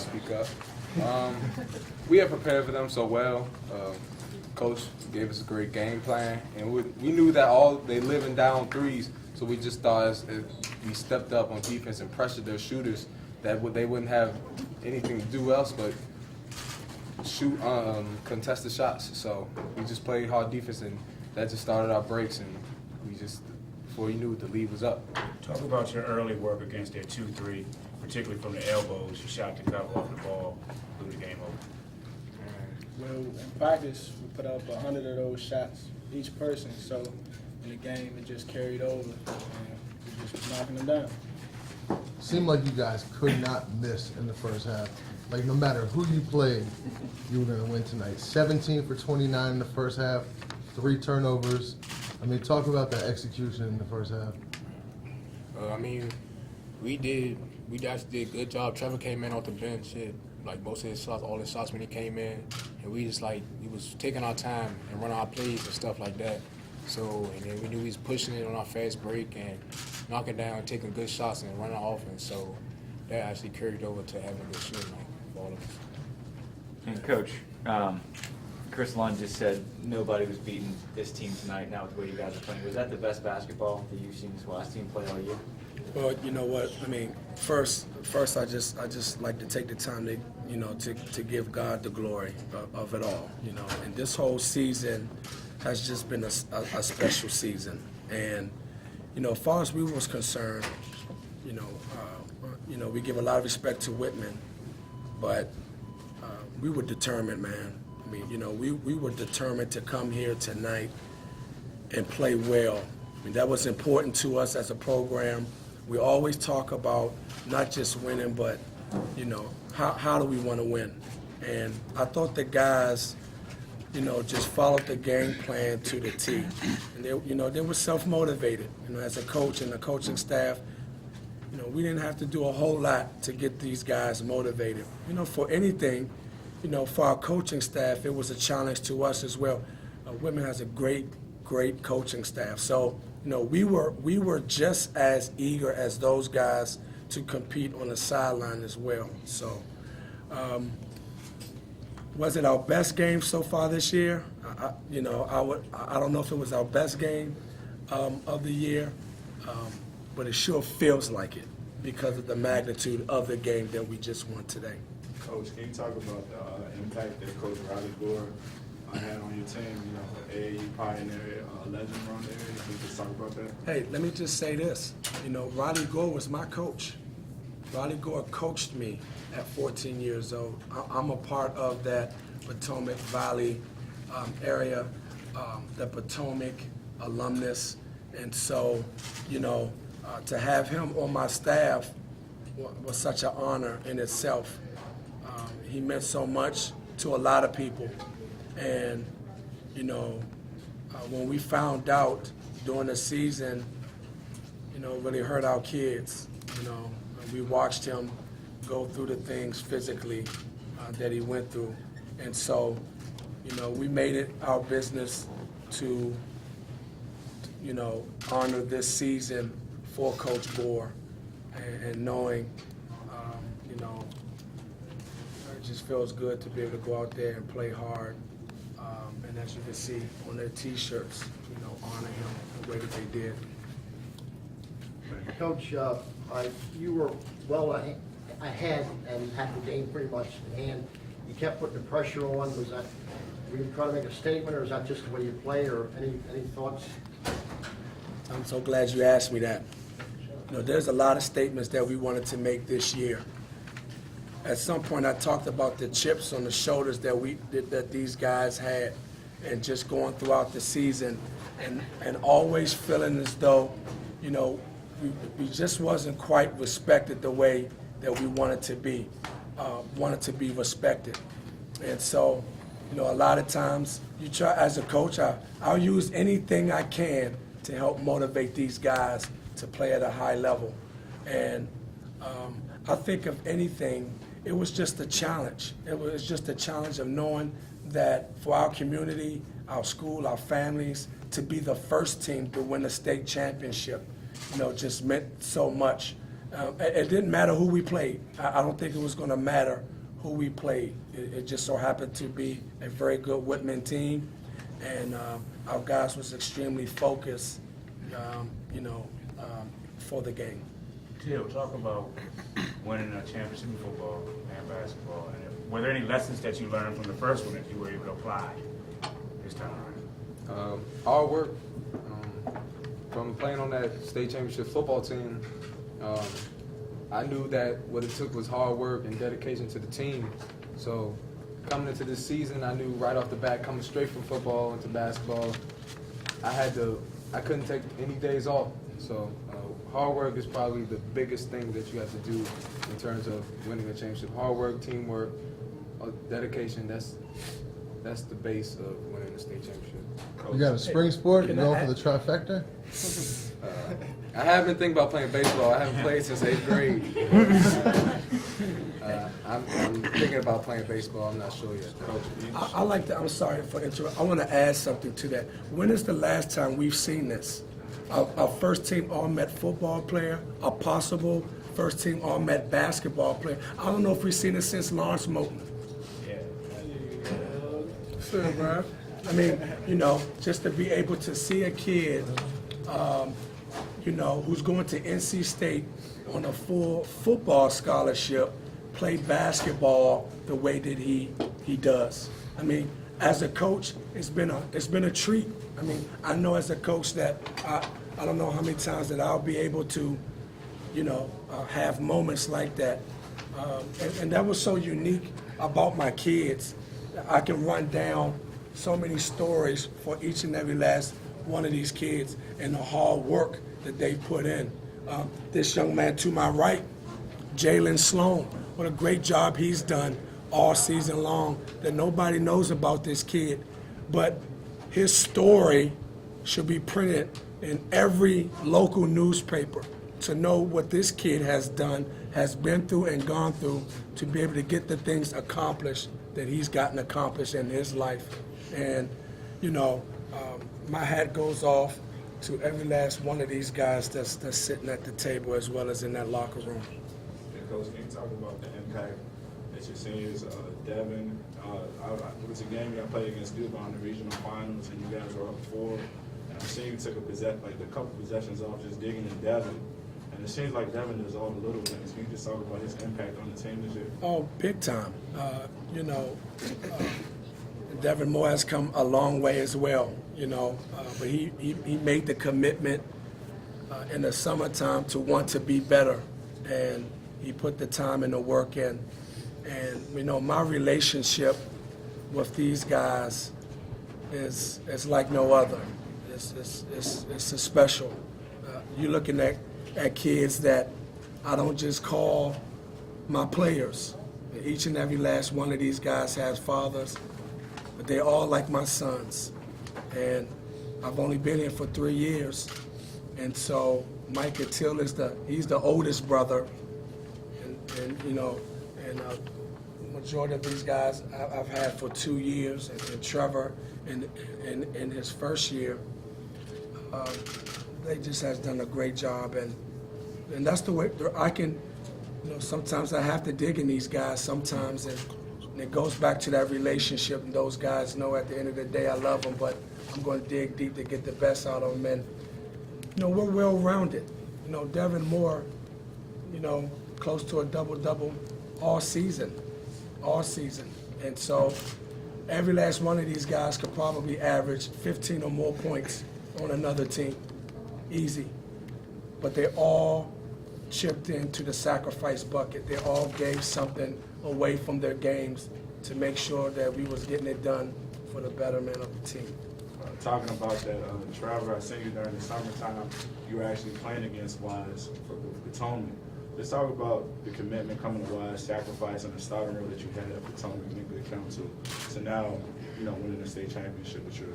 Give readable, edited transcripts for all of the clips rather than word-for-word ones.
speak up. We had prepared for them so well. Coach gave us a great game plan, and we knew that they living down threes, so we just thought as we stepped up on defense and pressured their shooters, that they wouldn't have anything to do else but shoot contested shots. So we just played hard defense, and that just started our breaks, and we just, before you knew it, the lead was up. Talk about your early work against their 2-3, particularly from the elbows. You shot the cover off the ball, blew the game over. Well, in practice, we put up 100 of those shots, each person. So in the game, it just carried over, and we just knocking them down. Seemed like you guys could not miss in the first half. Like, no matter who you played, you were going to win tonight. 17 for 29 in the first half, 3 turnovers. I mean, talk about that execution in the first half. We actually did a good job. Trevor came in off the bench, like most of his shots, all his shots when he came in, and we just he was taking our time and running our plays and stuff like that. So, and then we knew he was pushing it on our fast break and knocking down, taking good shots and running our offense. So that actually carried over to having a good shooting night for all of us. And Coach, Chris Lund just said nobody was beating this team tonight. Now with the way you guys are playing, was that the best basketball that you've seen this last team play all year? Well, you know what? I mean, first, I just like to take the time to give God the glory of it all. And this whole season has just been a special season. And as far as we was concerned, we give a lot of respect to Whitman, but we were determined, man. I mean, we were determined to come here tonight and play well. I mean, that was important to us as a program. We always talk about not just winning, but, how do we want to win? And I thought the guys, just followed the game plan to the T. And they were self-motivated. As a coach and the coaching staff, we didn't have to do a whole lot to get these guys motivated. For anything, for our coaching staff, it was a challenge to us as well. Whitman has a great coaching staff. So, we were just as eager as those guys to compete on the sideline as well. So, was it our best game so far this year? I don't know if it was our best game of the year, but it sure feels like it because of the magnitude of the game that we just won today. Coach, can you talk about the impact that Coach Rob Garner had on your team? A pioneer, a legend around there. Can you just talk about that? Hey, let me just say this. Riley Gore was my coach. Riley Gore coached me at 14 years old. I'm a part of that Potomac Valley area, the Potomac alumnus. And so, to have him on my staff was such an honor in itself. He meant so much to a lot of people. And, when we found out during the season, it really hurt our kids. We watched him go through the things physically that he went through. And so, we made it our business to, honor this season for Coach Gore and knowing, it just feels good to be able to go out there and play hard. And as you can see on their T-shirts, honor him the way that they did. Coach, you were well ahead and had the game pretty much in hand. You kept putting the pressure on. Were you trying to make a statement, or is that just the way you play, or any thoughts? I'm so glad you asked me that. There's a lot of statements that we wanted to make this year. At some point, I talked about the chips on the shoulders that these guys had, and just going throughout the season, and always feeling as though, we just wasn't quite respected the way that we wanted to be respected. And so, a lot of times, you try as a coach, I'll use anything I can to help motivate these guys to play at a high level. And I think if anything, it was just a challenge. It was just a challenge of knowing that for our community, our school, our families, to be the first team to win a state championship, just meant so much. It didn't matter who we played. I don't think it was going to matter who we played. It just so happened to be a very good Whitman team, and our guys was extremely focused, for the game. Jill, talk about winning a championship in football and basketball. And were there any lessons that you learned from the first one that you were able to apply this time around? Hard work. From playing on that state championship football team, I knew that what it took was hard work and dedication to the team. So coming into this season, I knew right off the bat, coming straight from football into basketball, I couldn't take any days off. So hard work is probably the biggest thing that you have to do in terms of winning a championship. Hard work, teamwork, dedication, that's the base of winning a state championship. You got a spring sport? You going for the trifecta? I have been thinking about playing baseball. I haven't played since 8th grade. I'm thinking about playing baseball. I'm not sure yet. I like that. I'm sorry for interrupting. I want to add something to that. When is the last time we've seen this? Our first team all-met football player, a possible first team all-met basketball player. I don't know if we've seen it since Lawrence Moulton. Yeah. Sure, bro. I mean, just to be able to see a kid, who's going to NC State on a full football scholarship, play basketball the way that he does. I mean, as a coach, it's been a treat. I mean, I know as a coach that I don't know how many times that I'll be able to, have moments like that. And that was so unique about my kids. I can run down so many stories for each and every last one of these kids and the hard work that they put in. This young man to my right, Jalen Sloan, what a great job he's done all season long that nobody knows about this kid. But his story should be printed in every local newspaper to know what this kid has done, has been through and gone through to be able to get the things accomplished that he's gotten accomplished in his life. And, my hat goes off to every last one of these guys that's sitting at the table as well as in that locker room. And Coach, can you talk about the impact that your seniors, Devin, it was a game you played against Dubai in the regional finals, and you guys were up 4. And I seen you took a couple possessions off just digging in Devin. And it seems like Devin does all the little things. Can you just talk about his impact on the team this year? Oh, big time. Devin Moore has come a long way as well, but he made the commitment in the summertime to want to be better, and he put the time and the work in. And, my relationship with these guys is like no other. It's a special. You're looking at kids that I don't just call my players. Each and every last one of these guys has fathers, but they're all like my sons. And I've only been here for 3 years. And so Mike Till he's the oldest brother. And majority of these guys I've had for 2 years. And Trevor in his first year, they just has done a great job. And that's the way I can, sometimes I have to dig in these guys sometimes, and it goes back to that relationship, and those guys know at the end of the day I love them, but I'm going to dig deep to get the best out of them. And, we're well-rounded. Devin Moore, close to a double-double all season. And so every last one of these guys could probably average 15 or more points on another team, easy. But they all chipped into the sacrifice bucket. They all gave something away from their games to make sure that we was getting it done for the betterment of the team. Talking about that, Trevor, I seen you during the summertime. You were actually playing against Wise for Potomac. Let's talk about the commitment coming to Wise, sacrifice, and the starting role that you had at Potomac and Good Council. So now, winning the state championship with your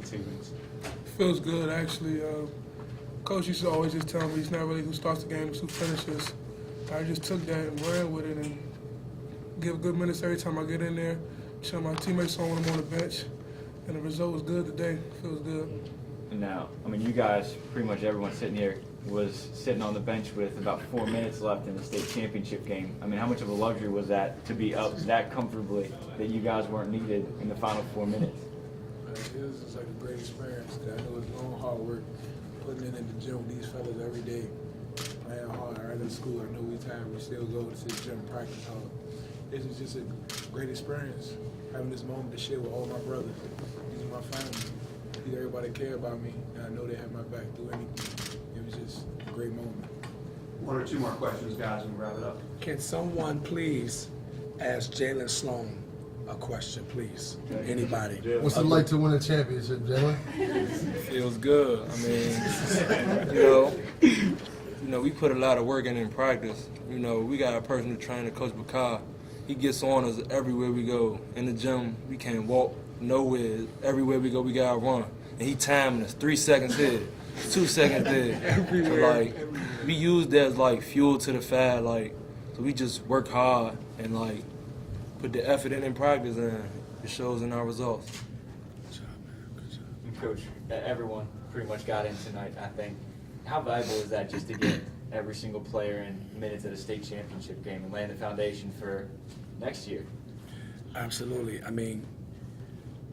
teammates. Feels good, actually. Coach used to always just tell me it's not really who starts the game, it's who finishes. I just took that and ran with it and give good minutes every time I get in there, show my teammates on when I'm on the bench. And the result was good today. Feels good. Now, you guys, pretty much everyone sitting here was sitting on the bench with about 4 minutes left in the state championship game. I mean, how much of a luxury was that to be up that comfortably that you guys weren't needed in the final 4 minutes? It was just like a great experience. I know it's long, hard work, putting it in the gym with these fellas every day, playing hard. Right in school, I know we still go to the gym, practice hard. This was just a great experience, having this moment to share with all my brothers. These are my family. Everybody care about me, and I know they have my back through anything. It was just a great moment. One or two more questions, guys, and we'll wrap it up. Can someone please ask Jalen Sloan a question, please? Anybody? What's it like to win a championship, Jalen? Feels good. I mean, you know, we put a lot of work in practice. You know, we got a personal trainer, Coach Bakar. He gets on us everywhere we go. In the gym, we can't walk nowhere. Everywhere we go, we gotta run. And he timing us 3 seconds here, 2 seconds there. Everywhere. So, we use that as like fuel to the fire. So we just work hard and put the effort in practice, and it shows in our results. And Coach, everyone pretty much got in tonight, I think. How valuable is that just to get every single player in minutes at a state championship game and laying the foundation for next year? Absolutely. I mean,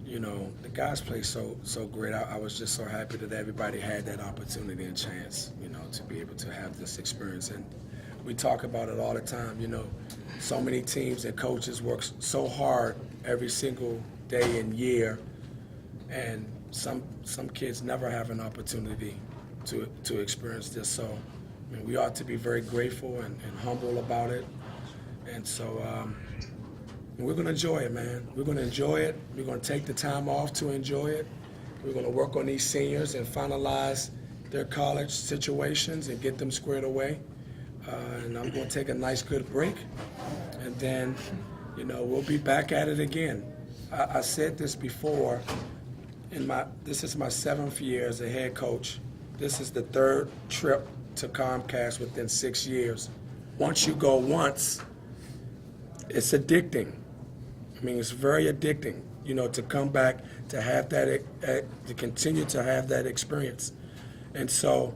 you know, the guys play so great. I was just so happy that everybody had that opportunity and chance, you know, to be able to have this experience. And we talk about it all the time, you know, so many teams and coaches work so hard every single day and year, and some kids never have an opportunity to experience this. So I mean, we ought to be very grateful and humble about it. And so we're going to enjoy it, man. We're going to enjoy it. We're going to take the time off to enjoy it. We're going to work on these seniors and finalize their college situations and get them squared away. And I'm going to take a nice, good break. And then, you know, we'll be back at it again. I said this before. This is my 7th year as a head coach. This is the 3rd trip to Comcast within 6 years. Once you go once, it's addicting. I mean, it's very addicting, you know, to come back, to have that, to continue to have that experience. And so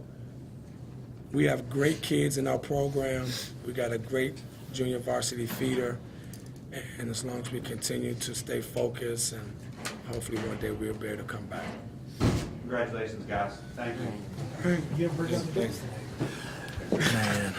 we have great kids in our program. We got a great junior varsity feeder. And as long as we continue to stay focused, and hopefully one day we'll be able to come back. Congratulations, guys. Thank you. Hey, you have bring up the Man.